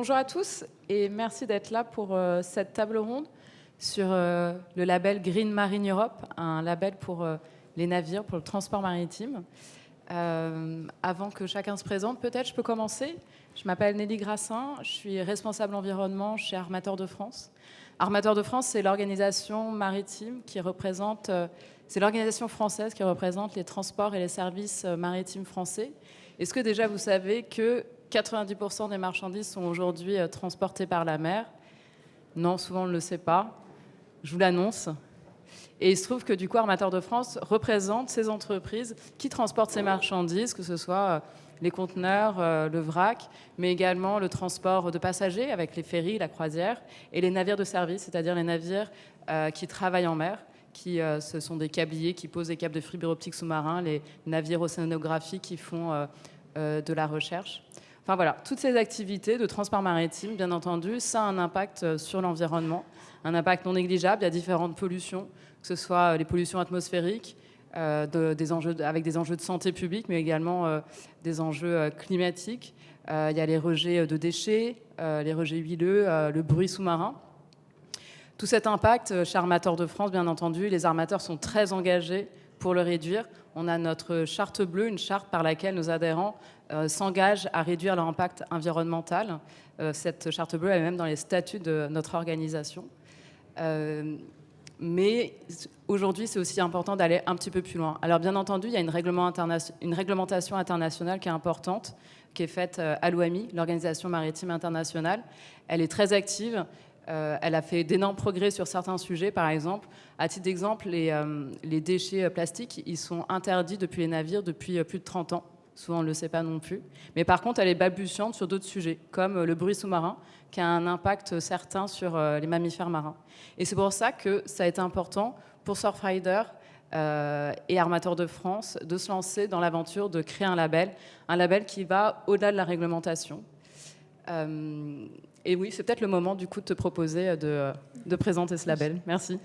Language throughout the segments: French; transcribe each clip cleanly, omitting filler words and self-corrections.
Bonjour à tous et merci d'être là pour cette table ronde sur le label Green Marine Europe, un label pour les navires, pour le transport maritime. Avant que chacun se présente, peut-être je peux commencer. Je m'appelle Nelly Grassin, je suis responsable environnement chez Armateurs de France. Armateurs de France, c'est l'organisation maritime qui représente, c'est l'organisation française qui représente les transports et les services maritimes français. Est-ce que déjà vous savez que 90% des marchandises sont aujourd'hui transportées par la mer? Non, souvent on ne le sait pas. Je vous l'annonce. Et il se trouve que du coup, Armateurs de France représente ces entreprises qui transportent ces marchandises, que ce soit les conteneurs, le vrac, mais également le transport de passagers avec les ferries, la croisière, et les navires de service, c'est-à-dire les navires qui travaillent en mer, ce sont des câbliers qui posent des câbles de fibre optique sous-marins, les navires océanographiques qui font de la recherche. Enfin voilà, toutes ces activités de transport maritime, bien entendu, ça a un impact sur l'environnement, un impact non négligeable. Il y a différentes pollutions, que ce soit les pollutions atmosphériques, avec des enjeux de santé publique, mais également des enjeux climatiques. Il y a les rejets de déchets, les rejets huileux, le bruit sous-marin. Tout cet impact, chez Armateurs de France, bien entendu, les armateurs sont très engagés pour le réduire. On a notre charte bleue, une charte par laquelle nos adhérents s'engagent à réduire leur impact environnemental. Cette charte bleue, elle est même dans les statuts de notre organisation. Mais aujourd'hui, c'est aussi important d'aller un petit peu plus loin. Alors bien entendu, il y a une réglementation internationale qui est importante, qui est faite à l'OMI, l'Organisation maritime internationale. Elle est très active. Elle a fait d'énormes progrès sur certains sujets, par exemple. À titre d'exemple, les déchets plastiques, ils sont interdits depuis les navires depuis plus de 30 ans. Souvent, on ne le sait pas non plus. Mais par contre, elle est balbutiante sur d'autres sujets, comme le bruit sous-marin, qui a un impact certain sur les mammifères marins. Et c'est pour ça que ça a été important pour Surfrider et Armateurs de France de se lancer dans l'aventure de créer un label qui va au-delà de la réglementation. Et oui, c'est peut-être le moment du coup de te proposer de présenter ce label. Merci.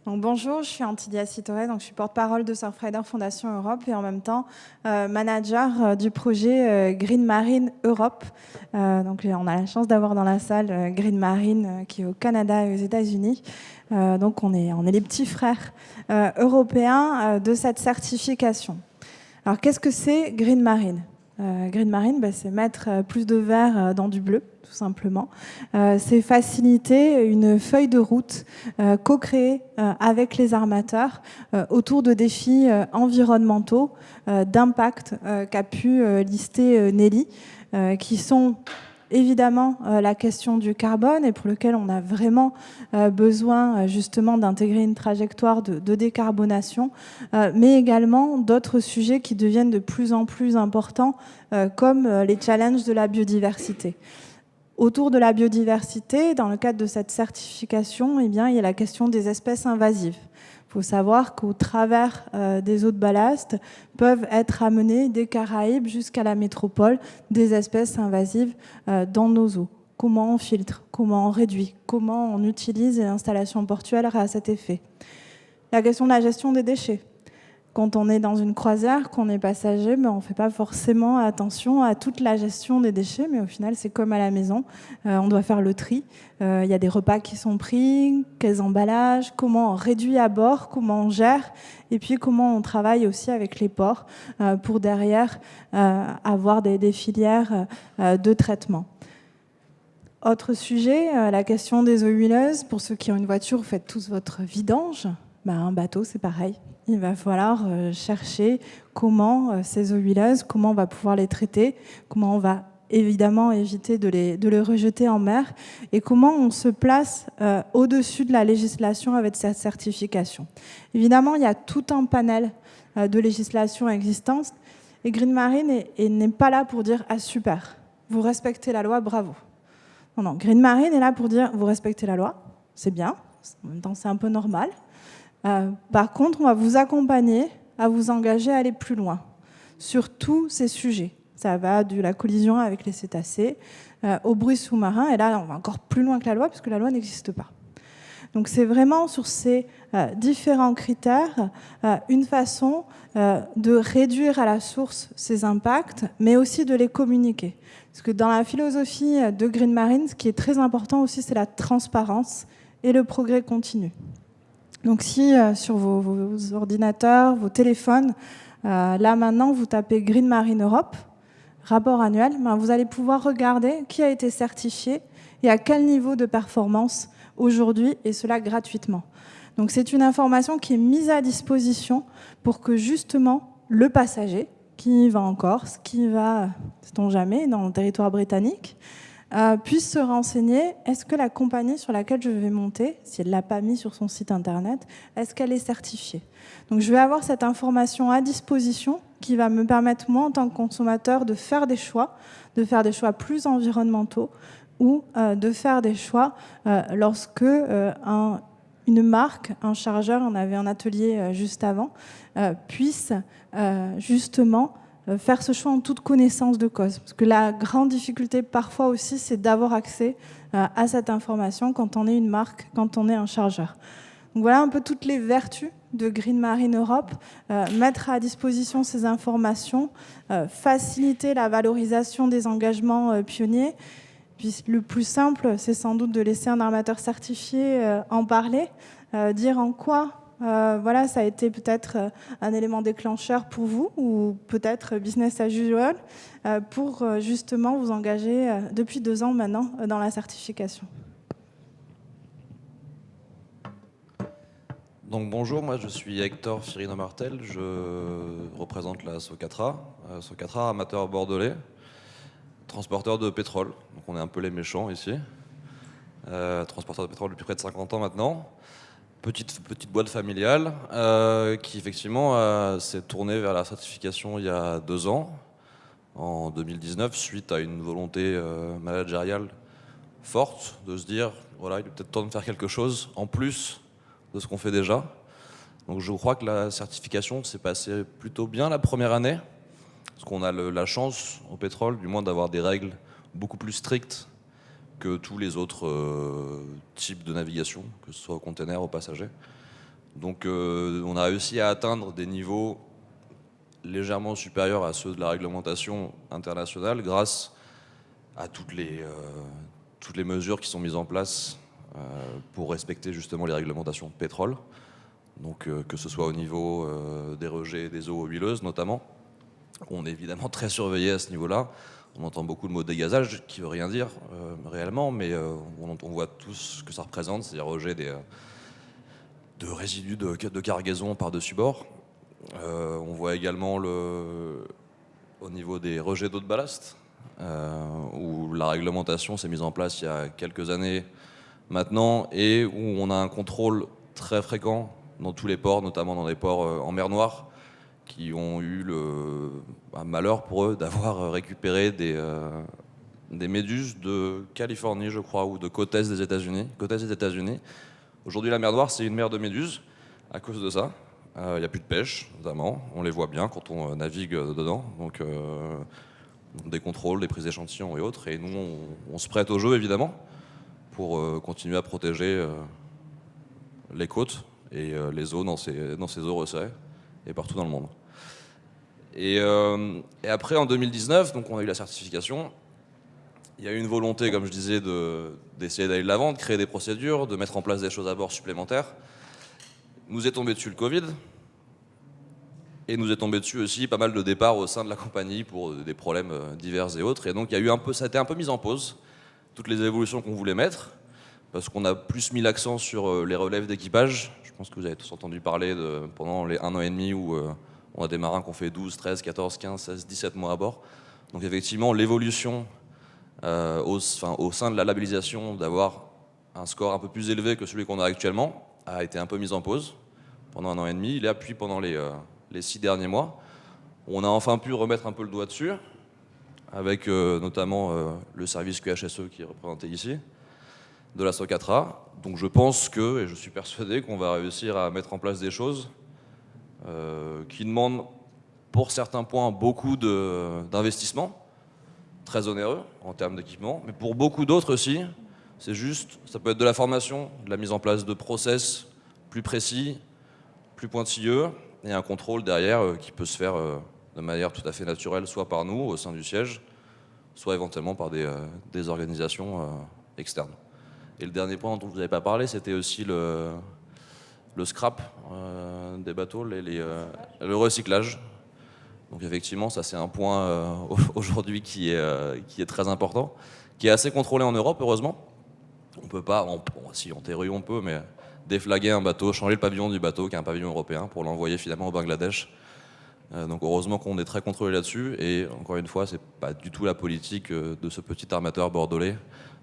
Donc, bonjour, je suis Antidia Citoré, donc je suis porte-parole de Surfrider Fondation Europe et en même temps manager du projet Green Marine Europe. Donc on a la chance d'avoir dans la salle Green Marine qui est au Canada et aux États-Unis. Donc on est les petits frères européens de cette certification. Alors qu'est-ce que c'est Green Marine ? Green Marine, c'est mettre plus de vert dans du bleu, tout simplement. C'est faciliter une feuille de route co-créée avec les armateurs autour de défis environnementaux d'impact qu'a pu lister Nelly, qui sont évidemment la question du carbone et pour lequel on a vraiment besoin justement d'intégrer une trajectoire de décarbonation, mais également d'autres sujets qui deviennent de plus en plus importants comme les challenges de la biodiversité. Autour de la biodiversité, dans le cadre de cette certification, il y a la question des espèces invasives. Il faut savoir qu'au travers des eaux de ballast peuvent être amenées des Caraïbes jusqu'à la métropole des espèces invasives dans nos eaux. Comment on filtre, comment on réduit, comment on utilise les installations portuaires à cet effet. La question de la gestion des déchets. Quand on est dans une croisière, qu'on est passager, on ne fait pas forcément attention à toute la gestion des déchets, mais au final, c'est comme à la maison. On doit faire le tri. Il y a des repas qui sont pris, quels emballages, comment on réduit à bord, comment on gère, et puis comment on travaille aussi avec les ports pour derrière avoir des filières de traitement. Autre sujet, la question des eaux huileuses. Pour ceux qui ont une voiture, vous faites tous votre vidange. Un bateau, c'est pareil. Il va falloir chercher comment ces eaux huileuses, comment on va pouvoir les traiter, comment on va évidemment éviter de les rejeter en mer et comment on se place au-dessus de la législation avec cette certification. Évidemment, il y a tout un panel de législation existante et Green Marine n'est pas là pour dire « Ah super, vous respectez la loi, bravo ». Non, Green Marine est là pour dire « Vous respectez la loi, c'est bien, en même temps c'est un peu normal ». Par contre, on va vous accompagner à vous engager à aller plus loin sur tous ces sujets. Ça va de la collision avec les cétacés au bruit sous-marin. Et là, on va encore plus loin que la loi, puisque la loi n'existe pas. Donc c'est vraiment sur ces différents critères une façon de réduire à la source ces impacts, mais aussi de les communiquer. Parce que dans la philosophie de Green Marine, ce qui est très important aussi, c'est la transparence et le progrès continu. Donc si sur vos ordinateurs, vos téléphones, là maintenant vous tapez Green Marine Europe, rapport annuel, vous allez pouvoir regarder qui a été certifié et à quel niveau de performance aujourd'hui, et cela gratuitement. Donc c'est une information qui est mise à disposition pour que justement le passager qui va en Corse, qui va, sait-on jamais, dans le territoire britannique, puisse se renseigner, est-ce que la compagnie sur laquelle je vais monter, si elle ne l'a pas mis sur son site internet, est-ce qu'elle est certifiée? Donc je vais avoir cette information à disposition qui va me permettre, moi, en tant que consommateur, de faire des choix plus environnementaux ou de faire des choix lorsque une marque, un chargeur, on avait un atelier juste avant, puisse justement faire ce choix en toute connaissance de cause. Parce que la grande difficulté parfois aussi, c'est d'avoir accès à cette information quand on est une marque, quand on est un chargeur. Donc voilà un peu toutes les vertus de Green Marine Europe, mettre à disposition ces informations, faciliter la valorisation des engagements pionniers. Puis le plus simple, c'est sans doute de laisser un armateur certifié en parler, dire en quoi voilà, ça a été peut-être un élément déclencheur pour vous, ou peut-être business as usual, pour justement vous engager depuis 2 ans maintenant dans la certification. Donc bonjour, moi je suis Hector Firino-Martel, je représente la Socatra, Socatra amateur bordelais, transporteur de pétrole, donc on est un peu les méchants ici, transporteur de pétrole depuis près de 50 ans maintenant, petite boîte familiale qui effectivement s'est tournée vers la certification il y a 2 ans, en 2019, suite à une volonté managériale forte de se dire, voilà, il est peut-être temps de faire quelque chose en plus de ce qu'on fait déjà. Donc je crois que la certification s'est passée plutôt bien la première année, parce qu'on a la chance au pétrole, du moins, d'avoir des règles beaucoup plus strictes que tous les autres types de navigation, que ce soit au container, aux passagers. Donc on a réussi à atteindre des niveaux légèrement supérieurs à ceux de la réglementation internationale grâce à toutes les mesures qui sont mises en place pour respecter justement les réglementations de pétrole, donc que ce soit au niveau des rejets des eaux huileuses notamment. On est évidemment très surveillé à ce niveau-là. On entend beaucoup le mot dégazage, qui ne veut rien dire réellement, mais on voit tous ce que ça représente, c'est-à-dire rejet de résidus de cargaison par-dessus bord. On voit également au niveau des rejets d'eau de ballast, où la réglementation s'est mise en place il y a quelques années maintenant, et où on a un contrôle très fréquent dans tous les ports, notamment dans les ports en mer Noire, qui ont eu un malheur pour eux d'avoir récupéré des méduses de Californie, je crois, ou de côte est des États-Unis. Aujourd'hui, la mer Noire, c'est une mer de méduses à cause de ça. Il n'y a plus de pêche, notamment. On les voit bien quand on navigue dedans. Donc, des contrôles, des prises d'échantillons et autres. Et nous, on se prête au jeu, évidemment, pour continuer à protéger les côtes et les eaux dans ces eaux resserrées et partout dans le monde. Et après, en 2019, donc on a eu la certification. Il y a eu une volonté, comme je disais, d'essayer d'aller de l'avant, de créer des procédures, de mettre en place des choses à bord supplémentaires. Nous est tombé dessus le Covid, et nous est tombé dessus aussi pas mal de départs au sein de la compagnie pour des problèmes divers et autres. Et donc ça a été un peu mis en pause, toutes les évolutions qu'on voulait mettre, parce qu'on a plus mis l'accent sur les relèves d'équipage. Je pense que vous avez tous entendu parler pendant les 1 an et demi où on a des marins qui ont fait 12, 13, 14, 15, 16, 17 mois à bord. Donc effectivement, l'évolution au sein de la labellisation, d'avoir un score un peu plus élevé que celui qu'on a actuellement, a été un peu mise en pause pendant 1 an et demi. Et puis pendant les 6 derniers mois, on a enfin pu remettre un peu le doigt dessus, avec notamment le service QHSE qui est représenté ici, de la Socatra. Donc je pense et je suis persuadé qu'on va réussir à mettre en place des choses qui demandent pour certains points beaucoup d'investissement, très onéreux en termes d'équipement, mais pour beaucoup d'autres aussi, C'est juste, ça peut être de la formation, de la mise en place de process plus précis, plus pointilleux, et un contrôle derrière qui peut se faire de manière tout à fait naturelle, soit par nous au sein du siège, soit éventuellement par des organisations externes. Et le dernier point dont je vous avais pas parlé, c'était aussi le scrap des bateaux, le recyclage. Donc effectivement, ça c'est un point aujourd'hui qui est très important, qui est assez contrôlé en Europe, heureusement. On peut pas, si en théorie on peut, mais déflaguer un bateau, changer le pavillon du bateau, qui est un pavillon européen, pour l'envoyer finalement au Bangladesh. Donc heureusement qu'on est très contrôlé là-dessus, et encore une fois, c'est pas du tout la politique de ce petit armateur bordelais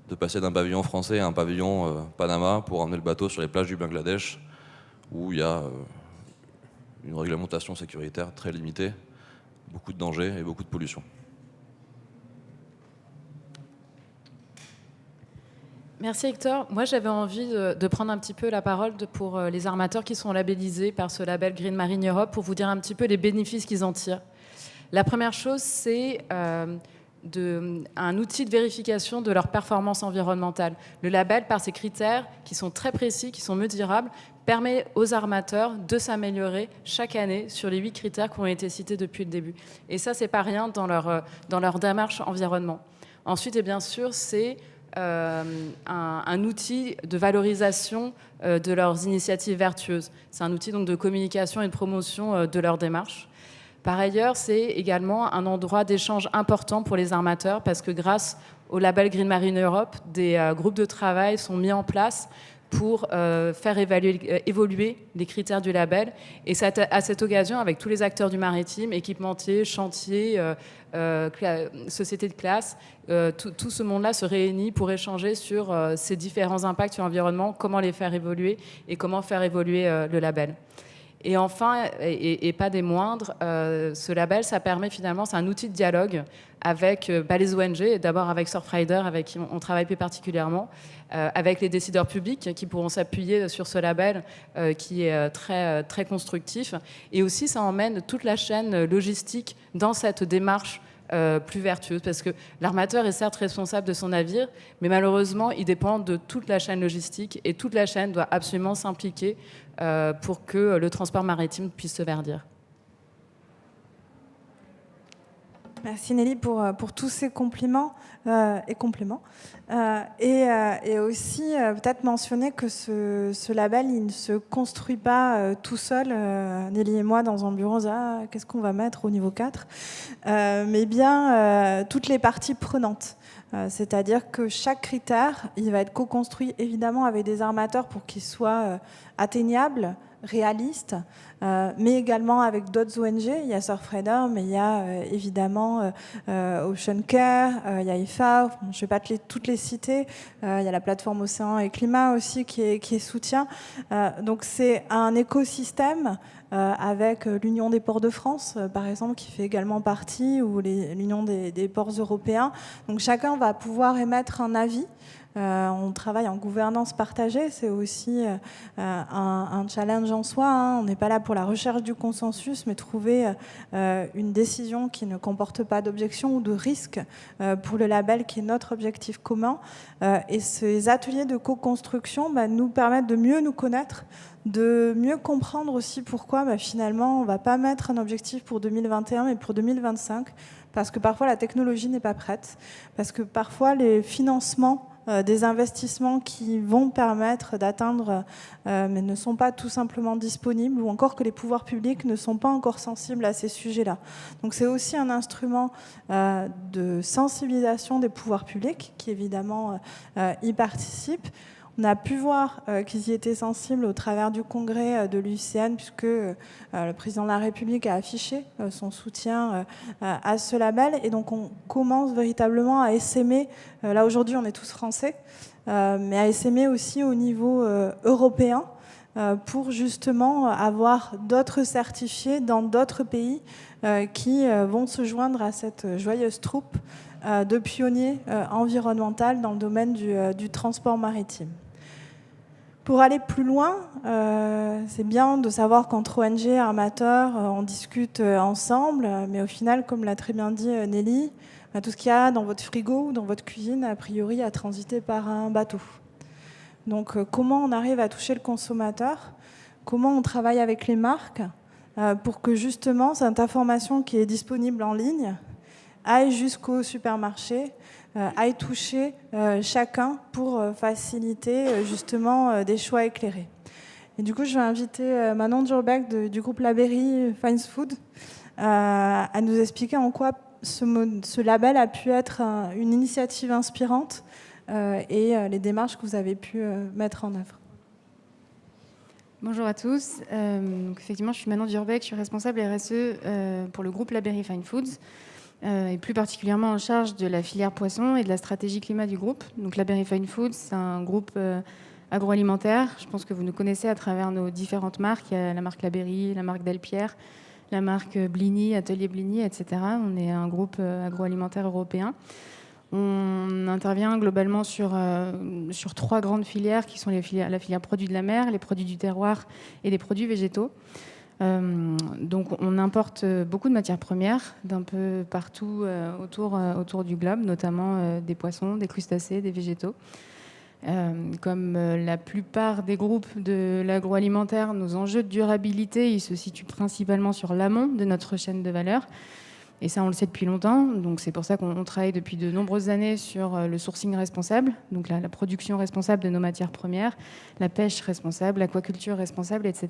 de passer d'un pavillon français à un pavillon Panama pour emmener le bateau sur les plages du Bangladesh, où il y a une réglementation sécuritaire très limitée, beaucoup de dangers et beaucoup de pollution. Merci Hector. Moi j'avais envie de prendre un petit peu la parole pour les armateurs qui sont labellisés par ce label Green Marine Europe pour vous dire un petit peu les bénéfices qu'ils en tirent. La première chose, c'est un outil de vérification de leur performance environnementale. Le label, par ses critères qui sont très précis, qui sont mesurables, permet aux armateurs de s'améliorer chaque année sur les 8 critères qui ont été cités depuis le début. Et ça, c'est pas rien dans leur démarche environnement. Ensuite, et bien sûr, c'est un outil de valorisation de leurs initiatives vertueuses. C'est un outil donc, de communication et de promotion de leur démarche. Par ailleurs, c'est également un endroit d'échange important pour les armateurs parce que grâce au label Green Marine Europe, des groupes de travail sont mis en place pour faire évoluer les critères du label. Et c'est à cette occasion, avec tous les acteurs du maritime, équipementiers, chantiers, sociétés de classe, tout ce monde-là se réunit pour échanger sur ces différents impacts sur l'environnement, comment les faire évoluer et comment faire évoluer le label. Et enfin, et pas des moindres, ce label, ça permet finalement, c'est un outil de dialogue avec les ONG, d'abord avec Surfrider, avec qui on travaille plus particulièrement, avec les décideurs publics qui pourront s'appuyer sur ce label qui est très, très constructif. Et aussi, ça emmène toute la chaîne logistique dans cette démarche plus vertueuse, parce que l'armateur est certes responsable de son navire, mais malheureusement, il dépend de toute la chaîne logistique, et toute la chaîne doit absolument s'impliquer pour que le transport maritime puisse se verdir. Merci Nelly pour tous ces compliments et compléments. Et aussi peut-être mentionner que ce label, il ne se construit pas tout seul, Nelly et moi, dans un bureau, qu'est-ce qu'on va mettre au niveau 4 mais bien toutes les parties prenantes. C'est-à-dire que chaque critère, il va être co-construit évidemment avec des armateurs pour qu'il soit atteignable, réaliste, mais également avec d'autres ONG. Il y a Surfrider, mais il y a évidemment Ocean Care, il y a IFA, je ne vais pas toutes les citer, il y a la plateforme Océan et Climat aussi qui est soutien. Donc c'est un écosystème avec l'Union des ports de France, par exemple, qui fait également partie, ou l'Union des ports européens. Donc chacun va pouvoir émettre un avis. On travaille en gouvernance partagée, c'est aussi un challenge en soi. Hein. On n'est pas là pour la recherche du consensus, mais trouver une décision qui ne comporte pas d'objection ou de risque pour le label qui est notre objectif commun. Et ces ateliers de co-construction nous permettent de mieux nous connaître, de mieux comprendre aussi pourquoi finalement on ne va pas mettre un objectif pour 2021 mais pour 2025, parce que parfois la technologie n'est pas prête, parce que parfois les financements des investissements qui vont permettre d'atteindre, mais ne sont pas tout simplement disponibles, ou encore que les pouvoirs publics ne sont pas encore sensibles à ces sujets-là. Donc c'est aussi un instrument de sensibilisation des pouvoirs publics qui évidemment y participent. On a pu voir qu'ils y étaient sensibles au travers du congrès de l'UICN, puisque le président de la République a affiché son soutien à ce label. Et donc on commence véritablement à essaimer, là aujourd'hui on est tous français, mais à essaimer aussi au niveau européen, pour justement avoir d'autres certifiés dans d'autres pays qui vont se joindre à cette joyeuse troupe de pionniers environnementaux dans le domaine du transport maritime. Pour aller plus loin, c'est bien de savoir qu'entre ONG et armateurs, on discute ensemble, mais au final, comme l'a très bien dit Nelly, tout ce qu'il y a dans votre frigo ou dans votre cuisine, a priori, a transité par un bateau. Donc, comment on arrive à toucher le consommateur ? Comment on travaille avec les marques pour que justement cette information qui est disponible en ligne aille jusqu'au supermarché, aille toucher chacun pour faciliter justement des choix éclairés. Et du coup, je vais inviter Manon Djurbeck du groupe Labeyrie Fine Food à nous expliquer en quoi ce label a pu être une initiative inspirante et les démarches que vous avez pu mettre en œuvre. Bonjour à tous. Donc effectivement, je suis Manon Djurbeck, je suis responsable RSE pour le groupe Labeyrie Fine Foods et plus particulièrement en charge de la filière poisson et de la stratégie climat du groupe. Donc Labeyrie Fine Foods, c'est un groupe agroalimentaire. Je pense que vous nous connaissez à travers nos différentes marques. Il y a la marque Labeyrie, la marque Delpierre, la marque Blini, Atelier Blini, etc. On est un groupe agroalimentaire européen. On intervient globalement sur 3 grandes filières qui sont la filière produits de la mer, les produits du terroir et les produits végétaux. Donc on importe beaucoup de matières premières d'un peu partout autour du globe, notamment des poissons, des crustacés, des végétaux. Comme la plupart des groupes de l'agroalimentaire, nos enjeux de durabilité ils se situent principalement sur l'amont de notre chaîne de valeur. Et ça, on le sait depuis longtemps. Donc, c'est pour ça qu'on travaille depuis de nombreuses années sur le sourcing responsable, donc la production responsable de nos matières premières, la pêche responsable, l'aquaculture responsable, etc.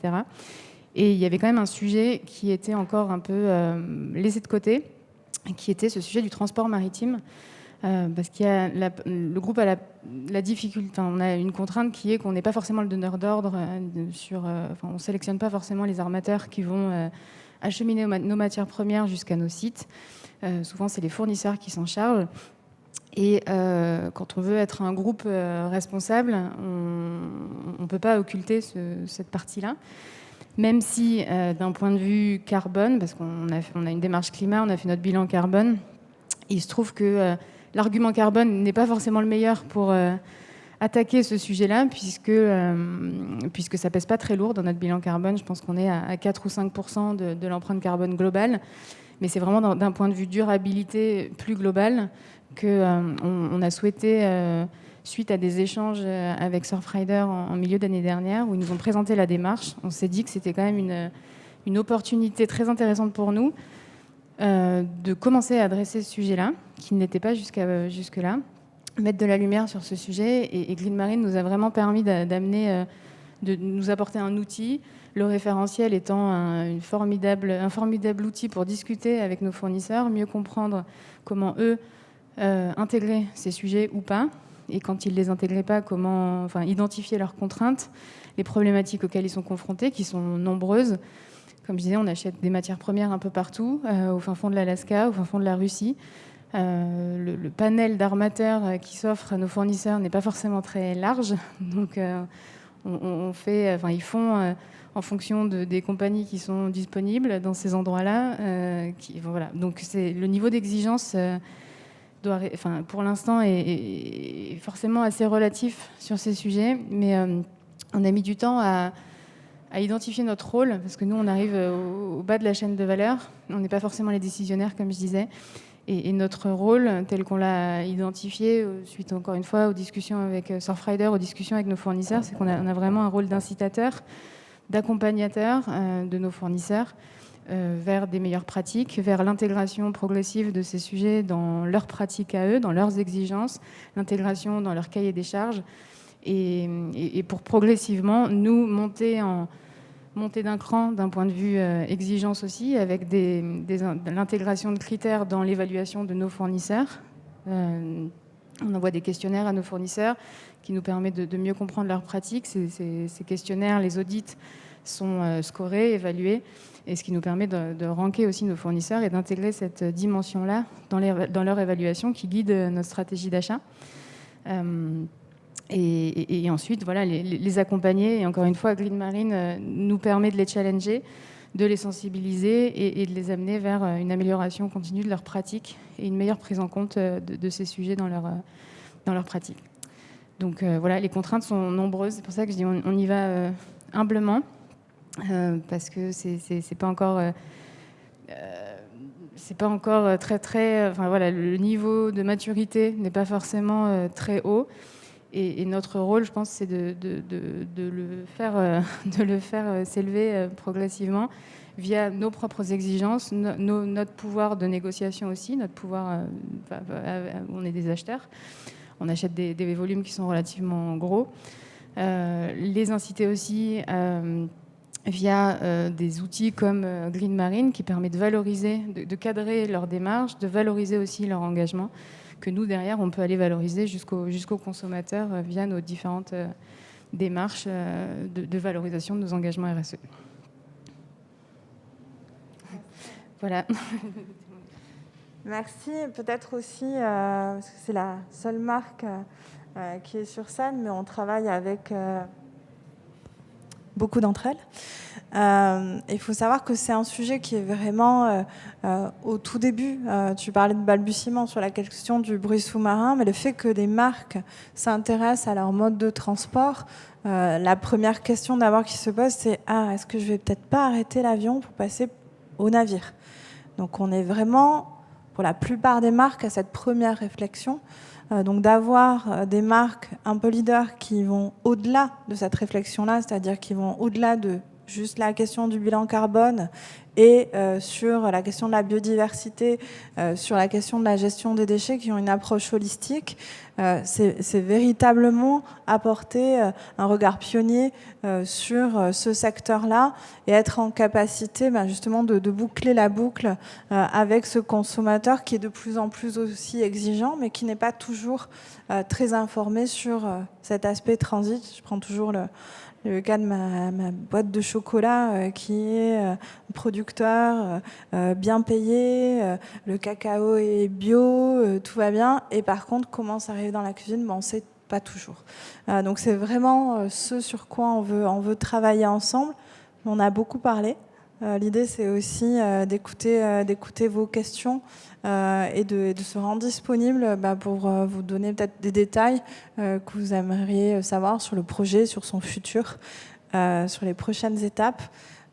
Et il y avait quand même un sujet qui était encore un peu laissé de côté, qui était ce sujet du transport maritime. Parce qu'il y a le groupe a la difficulté, on a une contrainte qui est qu'on n'est pas forcément le donneur d'ordre on ne sélectionne pas forcément les armateurs qui vont acheminer nos matières premières jusqu'à nos sites. Souvent, c'est les fournisseurs qui s'en chargent. Et quand on veut être un groupe responsable, on ne peut pas occulter cette partie-là. Même si, d'un point de vue carbone, parce qu'on a une démarche climat, on a fait notre bilan carbone, il se trouve que l'argument carbone n'est pas forcément le meilleur pour attaquer ce sujet-là, puisque ça pèse pas très lourd dans notre bilan carbone. Je pense qu'on est à 4 ou 5% de l'empreinte carbone globale. Mais c'est vraiment d'un point de vue durabilité plus global qu'on a souhaité, suite à des échanges avec Surfrider en milieu d'année dernière, où ils nous ont présenté la démarche, on s'est dit que c'était quand même une opportunité très intéressante pour nous de commencer à adresser ce sujet-là, qui n'était pas jusque-là, mettre de la lumière sur ce sujet. Et Green Marine nous a vraiment permis de nous apporter un outil, le référentiel étant un formidable outil pour discuter avec nos fournisseurs, mieux comprendre comment eux intégrer ces sujets ou pas, et quand ils ne les intégraient pas, identifier leurs contraintes, les problématiques auxquelles ils sont confrontés, qui sont nombreuses. Comme je disais, on achète des matières premières un peu partout, au fin fond de l'Alaska, au fin fond de la Russie. Le panel d'armateurs qui s'offre à nos fournisseurs n'est pas forcément très large. Donc, ils font en fonction des compagnies qui sont disponibles dans ces endroits-là. Voilà. Donc, le niveau d'exigence pour l'instant est forcément assez relatif sur ces sujets. Mais on a mis du temps à identifier notre rôle, parce que nous, on arrive au bas de la chaîne de valeur. On n'est pas forcément les décisionnaires, comme je disais. Et notre rôle, tel qu'on l'a identifié, suite encore une fois aux discussions avec Surfrider, aux discussions avec nos fournisseurs, c'est qu'on a vraiment un rôle d'incitateur, d'accompagnateur de nos fournisseurs vers des meilleures pratiques, vers l'intégration progressive de ces sujets dans leurs pratiques à eux, dans leurs exigences, l'intégration dans leur cahier des charges, et pour progressivement nous monter d'un cran d'un point de vue exigence aussi, avec l'intégration de critères dans l'évaluation de nos fournisseurs. On envoie des questionnaires à nos fournisseurs qui nous permettent de mieux comprendre leurs pratiques. Ces questionnaires, les audits sont scorés, évalués, et ce qui nous permet de ranker aussi nos fournisseurs et d'intégrer cette dimension-là dans leur évaluation qui guide notre stratégie d'achat. Et ensuite, voilà, les accompagner. Et encore une fois, Green Marine nous permet de les challenger, de les sensibiliser et de les amener vers une amélioration continue de leurs pratiques et une meilleure prise en compte de ces sujets dans leurs pratiques. Donc voilà, les contraintes sont nombreuses. C'est pour ça que je dis on y va humblement, parce que c'est pas encore c'est pas encore enfin voilà, le niveau de maturité n'est pas forcément très haut. Et notre rôle, je pense, c'est de le faire s'élever progressivement via nos propres exigences, notre pouvoir de négociation aussi, notre pouvoir, on est des acheteurs, on achète des volumes qui sont relativement gros. Les inciter aussi via des outils comme Green Marine qui permet de valoriser, de cadrer leur démarche, de valoriser aussi leur engagement, que nous, derrière, on peut aller valoriser jusqu'au consommateur via nos différentes démarches de valorisation de nos engagements RSE. Voilà. Merci. Peut-être aussi, parce que c'est la seule marque qui est sur scène, mais on travaille avec beaucoup d'entre elles. Il faut savoir que c'est un sujet qui est vraiment au tout début. Tu parlais de balbutiement sur la question du bruit sous-marin, mais le fait que des marques s'intéressent à leur mode de transport, la première question d'abord qui se pose, c'est est-ce que je vais peut-être pas arrêter l'avion pour passer au navire? Donc on est vraiment, pour la plupart des marques, à cette première réflexion. Donc d'avoir des marques un peu leaders qui vont au-delà de cette réflexion-là, c'est-à-dire qui vont au-delà de juste la question du bilan carbone et sur la question de la biodiversité, sur la question de la gestion des déchets, qui ont une approche holistique, c'est véritablement apporter un regard pionnier sur ce secteur-là et être en capacité justement de boucler la boucle avec ce consommateur qui est de plus en plus aussi exigeant, mais qui n'est pas toujours très informé sur cet aspect transit. Je prends toujours le cas de ma boîte de chocolat qui est producteur, bien payé, le cacao est bio, tout va bien. Et par contre, comment ça arrive dans la cuisine, on ne sait pas toujours. Donc c'est vraiment ce sur quoi on veut travailler ensemble. On a beaucoup parlé. L'idée, c'est aussi d'écouter vos questions et de se rendre disponible pour vous donner peut-être des détails que vous aimeriez savoir sur le projet, sur son futur, sur les prochaines étapes.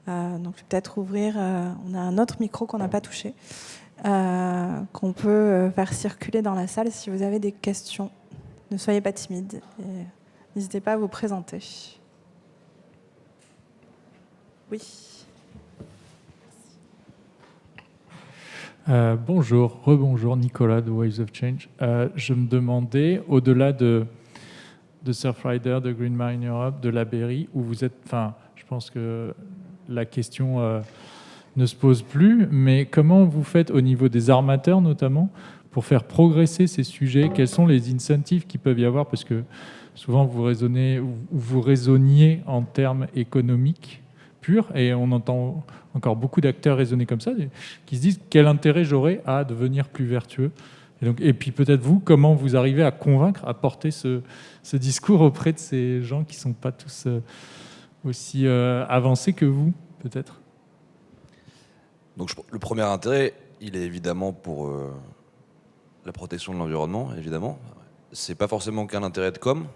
Donc peut-être ouvrir, on a un autre micro qu'on n'a pas touché, qu'on peut faire circuler dans la salle si vous avez des questions. Ne soyez pas timide et n'hésitez pas à vous présenter. Oui. Bonjour, rebonjour Nicolas de Waves of Change. Je me demandais, au-delà de Surfrider, de Green Marine Europe, de la Berry, où vous êtes, je pense que la question ne se pose plus, mais comment vous faites au niveau des armateurs notamment pour faire progresser ces sujets? Quels sont les incentives qui peuvent y avoir? Parce que souvent vous raisonniez en termes économiques purs, et on entend encore beaucoup d'acteurs raisonner comme ça, qui se disent quel intérêt j'aurais à devenir plus vertueux. Et puis peut-être vous, comment vous arrivez à convaincre, à porter ce discours auprès de ces gens qui ne sont pas tous aussi avancés que vous, peut-être? Donc le premier intérêt, il est évidemment pour la protection de l'environnement, évidemment. C'est pas forcément qu'un intérêt de com',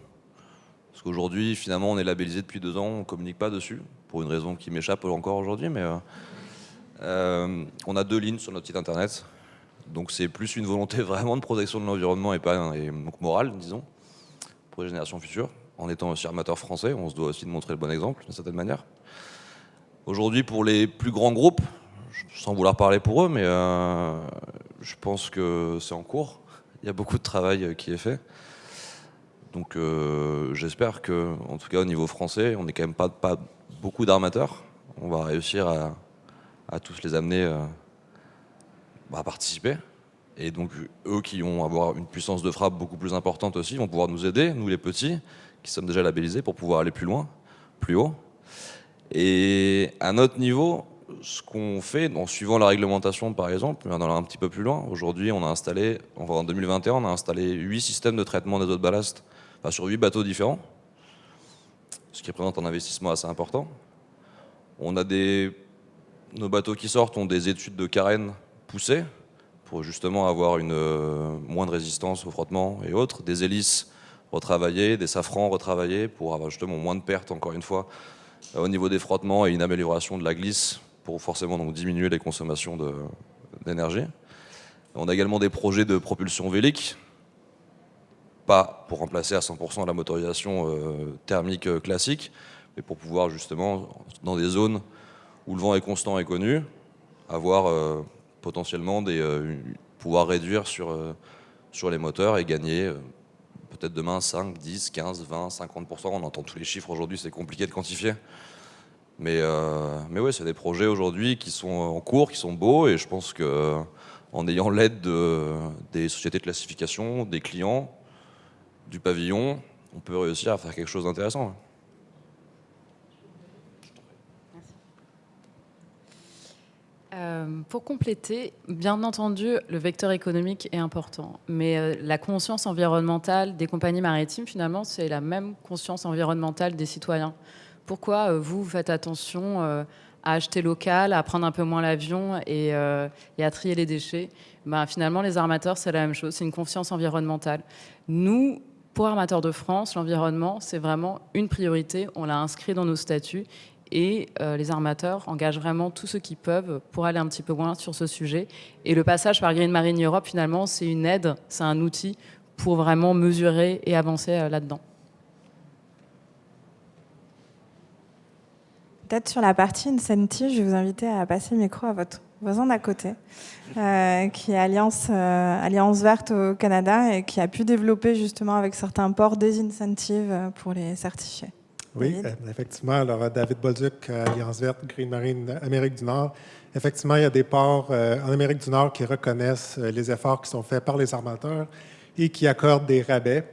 parce qu'aujourd'hui, finalement, on est labellisé depuis 2 ans, on ne communique pas dessus, pour une raison qui m'échappe encore aujourd'hui, mais on a 2 lignes sur notre site internet. Donc c'est plus une volonté vraiment de protection de l'environnement et donc morale, disons, pour les générations futures. En étant aussi armateur français, on se doit aussi de montrer le bon exemple, d'une certaine manière. Aujourd'hui, pour les plus grands groupes, sans vouloir parler pour eux, mais je pense que c'est en cours. Il y a beaucoup de travail qui est fait. Donc j'espère que, en tout cas au niveau français, on n'est quand même pas beaucoup d'armateurs. On va réussir à tous les amener à participer. Et donc eux qui vont avoir une puissance de frappe beaucoup plus importante aussi vont pouvoir nous aider, nous les petits, qui sommes déjà labellisés, pour pouvoir aller plus loin, plus haut. Et à notre niveau, ce qu'on fait, en suivant la réglementation par exemple, mais en allant un petit peu plus loin, aujourd'hui en 2021, on a installé 8 systèmes de traitement des eaux de ballast, sur 8 bateaux différents, ce qui représente un investissement assez important. Nos bateaux qui sortent ont des études de carène poussées pour justement avoir une moins de résistance au frottement et autres, des hélices retravaillées, des safrans retravaillés pour avoir justement moins de pertes, encore une fois, au niveau des frottements, et une amélioration de la glisse pour forcément donc diminuer les consommations d'énergie. On a également des projets de propulsion vélique, pas pour remplacer à 100% la motorisation thermique classique, mais pour pouvoir justement, dans des zones où le vent est constant et connu, avoir potentiellement pouvoir réduire sur les moteurs et gagner peut-être demain 5, 10, 15, 20, 50%. On entend tous les chiffres aujourd'hui, c'est compliqué de quantifier. Mais ouais, c'est des projets aujourd'hui qui sont en cours, qui sont beaux, et je pense qu'en ayant l'aide des sociétés de classification, des clients, du pavillon, on peut réussir à faire quelque chose d'intéressant. Pour compléter, bien entendu, le vecteur économique est important, mais la conscience environnementale des compagnies maritimes, finalement, c'est la même conscience environnementale des citoyens. Pourquoi vous faites attention à acheter local, à prendre un peu moins l'avion et à trier les déchets? Finalement, les armateurs, c'est la même chose, c'est une conscience environnementale. Nous, pour Armateurs de France, l'environnement, c'est vraiment une priorité, on l'a inscrit dans nos statuts. Et les armateurs engagent vraiment tous ceux qui peuvent pour aller un petit peu loin sur ce sujet. Et le passage par Green Marine Europe, finalement, c'est une aide, c'est un outil pour vraiment mesurer et avancer là-dedans. Peut-être sur la partie incentive, je vais vous inviter à passer le micro à votre voisin d'à côté, qui est Alliance Verte au Canada et qui a pu développer justement avec certains ports des incentives pour les certifier. Oui, effectivement. Alors, David Bolduc, Alliance Verte, Green Marine, Amérique du Nord. Effectivement, il y a des ports en Amérique du Nord qui reconnaissent les efforts qui sont faits par les armateurs et qui accordent des rabais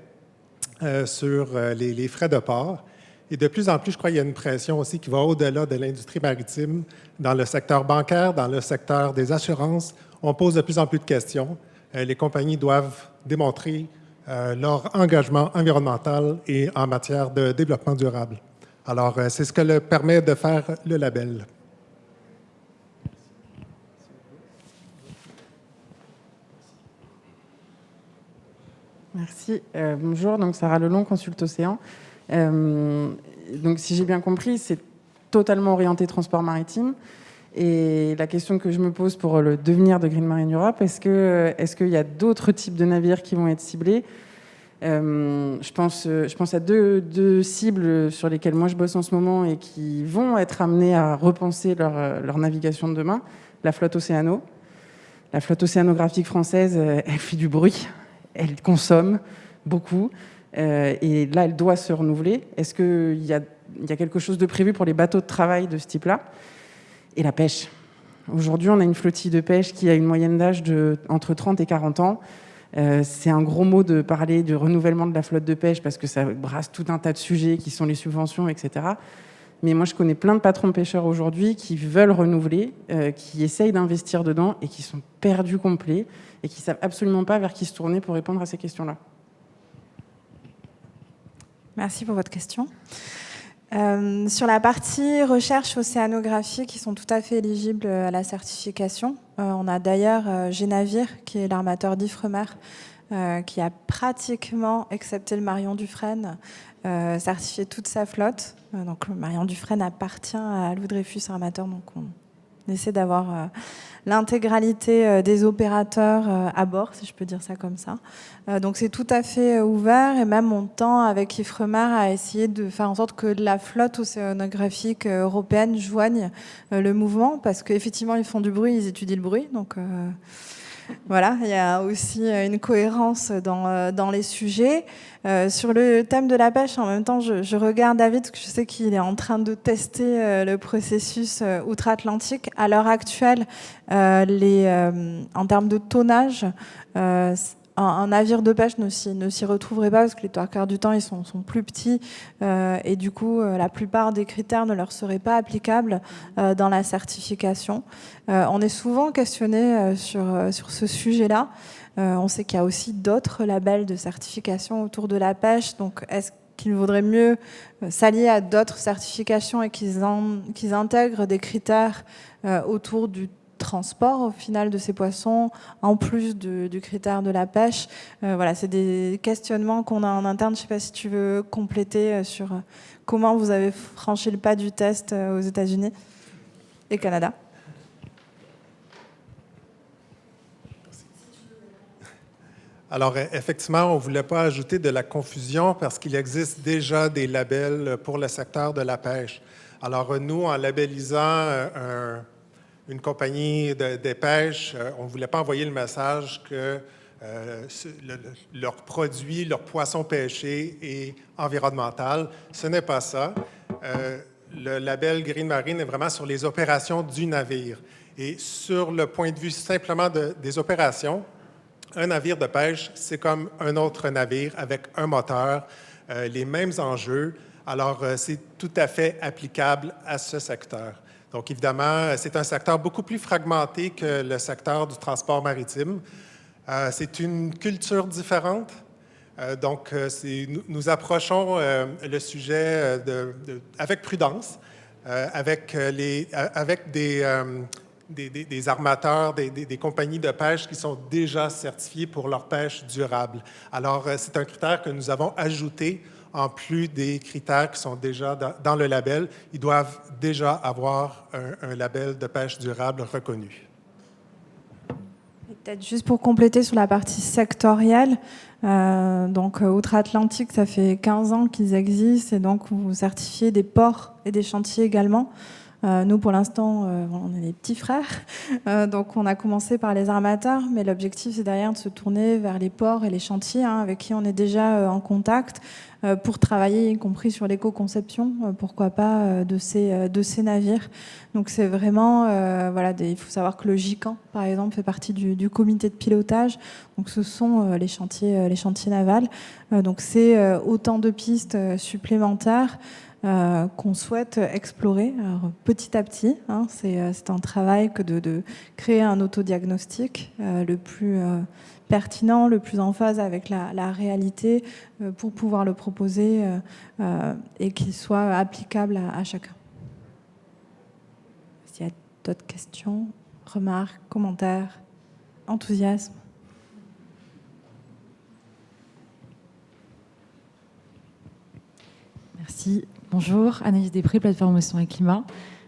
sur les frais de port. Et de plus en plus, je crois qu'il y a une pression aussi qui va au-delà de l'industrie maritime. Dans le secteur bancaire, dans le secteur des assurances, on pose de plus en plus de questions. Les compagnies doivent démontrer leur engagement environnemental et en matière de développement durable. Alors, c'est ce que permet de faire le label. Merci. Bonjour, donc Sarah Lelong, Consulte Océan. Donc, si j'ai bien compris, c'est totalement orienté transport maritime. Et la question que je me pose pour le devenir de Green Marine Europe, est-ce qu'il y a d'autres types de navires qui vont être ciblés? Je pense à deux cibles sur lesquelles moi je bosse en ce moment et qui vont être amenées à repenser leur navigation de demain. La flotte océano. La flotte océanographique française, elle fait du bruit, elle consomme beaucoup. Et là, elle doit se renouveler. Est-ce qu'il y a quelque chose de prévu pour les bateaux de travail de ce type-là? Et la pêche. Aujourd'hui, on a une flottille de pêche qui a une moyenne d'âge entre 30 et 40 ans. C'est un gros mot de parler du renouvellement de la flotte de pêche parce que ça brasse tout un tas de sujets qui sont les subventions, etc. Mais moi, je connais plein de patrons pêcheurs aujourd'hui qui veulent renouveler, qui essayent d'investir dedans et qui sont perdus complets et qui ne savent absolument pas vers qui se tourner pour répondre à ces questions-là. Merci pour votre question. Sur la partie recherche océanographique, ils sont tout à fait éligibles à la certification. On a d'ailleurs Génavir, qui est l'armateur d'Ifremer, qui a pratiquement, excepté le Marion Dufresne, certifié toute sa flotte. Donc le Marion Dufresne appartient à Louis Dreyfus Armateur, donc on essaie d'avoir l'intégralité des opérateurs à bord, si je peux dire ça comme ça. Donc c'est tout à fait ouvert et même on tend avec Ifremer à essayer de faire en sorte que la flotte océanographique européenne joigne le mouvement parce qu'effectivement ils font du bruit, ils étudient le bruit. Donc voilà, il y a aussi une cohérence dans les sujets. Sur le thème de la pêche, en même temps, je regarde David, parce que je sais qu'il est en train de tester le processus outre-Atlantique. À l'heure actuelle, en termes de tonnage, un navire de pêche ne s'y retrouverait pas parce que les trois quarts du temps ils sont plus petits et du coup la plupart des critères ne leur seraient pas applicables dans la certification. On est souvent questionné sur ce sujet-là. On sait qu'il y a aussi d'autres labels de certification autour de la pêche. Donc est-ce qu'il vaudrait mieux s'allier à d'autres certifications et qu'ils intègrent des critères autour du transport au final de ces poissons, en plus du critère de la pêche. Voilà, c'est des questionnements qu'on a en interne. Je ne sais pas si tu veux compléter sur comment vous avez franchi le pas du test aux États-Unis et Canada. Alors, effectivement, on ne voulait pas ajouter de la confusion parce qu'il existe déjà des labels pour le secteur de la pêche. Alors, nous, en labellisant une compagnie de pêche, on ne voulait pas envoyer le message que leur produit, leur poisson pêché est environnemental. Ce n'est pas ça. Le label Green Marine est vraiment sur les opérations du navire. Et sur le point de vue simplement des opérations, un navire de pêche, c'est comme un autre navire avec un moteur, les mêmes enjeux. Alors, c'est tout à fait applicable à ce secteur. Donc, évidemment, c'est un secteur beaucoup plus fragmenté que le secteur du transport maritime. C'est une culture différente. Donc, nous approchons le sujet avec prudence, avec des armateurs, des compagnies de pêche qui sont déjà certifiées pour leur pêche durable. Alors, c'est un critère que nous avons ajouté en plus des critères qui sont déjà dans le label. Ils doivent déjà avoir un label de pêche durable reconnu. Peut-être juste pour compléter sur la partie sectorielle, donc Outre-Atlantique, ça fait 15 ans qu'ils existent et donc vous certifiez des ports et des chantiers également. Nous, pour l'instant, on est les petits frères, donc on a commencé par les armateurs, mais l'objectif, c'est derrière de se tourner vers les ports et les chantiers avec qui on est déjà en contact pour travailler, y compris sur l'éco-conception, pourquoi pas, de ces navires. Donc c'est vraiment, il faut savoir que le GICAN, par exemple, fait partie du comité de pilotage, donc ce sont les chantiers navals. Donc c'est autant de pistes supplémentaires qu'on souhaite explorer. Alors, petit à petit, c'est un travail que de créer un autodiagnostic le plus pertinent, le plus en phase avec la réalité pour pouvoir le proposer et qu'il soit applicable à chacun. S'il y a d'autres questions, remarques, commentaires, enthousiasme. Merci. Bonjour, Anaïs Després, plateforme Océan et Climat.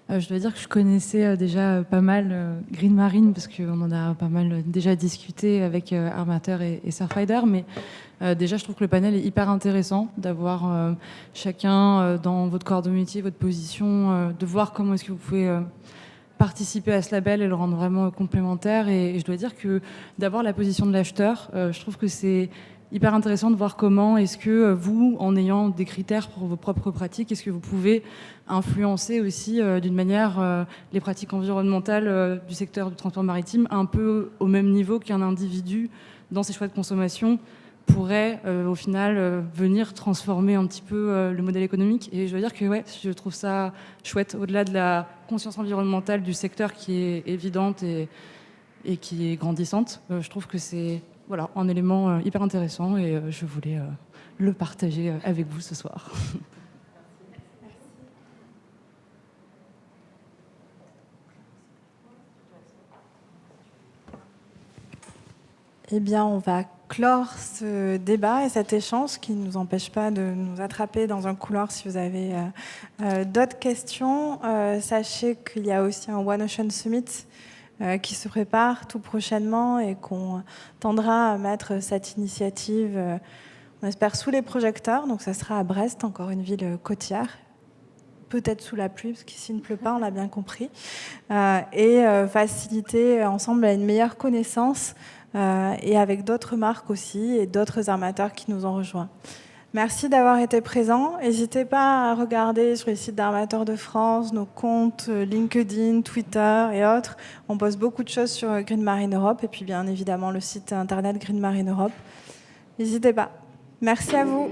Je dois dire que je connaissais déjà pas mal Green Marine parce qu'on en a pas mal déjà discuté avec Armateur et Surfrider, mais déjà je trouve que le panel est hyper intéressant d'avoir chacun dans votre corps de métier, votre position, de voir comment est-ce que vous pouvez participer à ce label et le rendre vraiment complémentaire. Et je dois dire que d'abord la position de l'acheteur, je trouve que c'est hyper intéressant de voir comment est-ce que vous, en ayant des critères pour vos propres pratiques, est-ce que vous pouvez influencer aussi d'une manière les pratiques environnementales du secteur du transport maritime un peu au même niveau qu'un individu dans ses choix de consommation pourrait au final venir transformer un petit peu le modèle économique. Et je veux dire que je trouve ça chouette, au-delà de la conscience environnementale du secteur qui est évidente et qui est grandissante. Je trouve que c'est un élément hyper intéressant et je voulais le partager avec vous ce soir. Eh bien, on va clore ce débat et cet échange qui ne nous empêche pas de nous attraper dans un couloir si vous avez d'autres questions. Sachez qu'il y a aussi un One Ocean Summit qui se prépare tout prochainement et qu'on tendra à mettre cette initiative, on espère, sous les projecteurs. Donc ça sera à Brest, encore une ville côtière, peut-être sous la pluie, parce qu'ici il ne pleut pas, on l'a bien compris, et faciliter ensemble une meilleure connaissance et avec d'autres marques aussi et d'autres armateurs qui nous ont rejoints. Merci d'avoir été présents. N'hésitez pas à regarder sur les sites d'Armateurs de France, nos comptes LinkedIn, Twitter et autres. On poste beaucoup de choses sur Green Marine Europe et puis bien évidemment le site internet Green Marine Europe. N'hésitez pas. Merci à vous.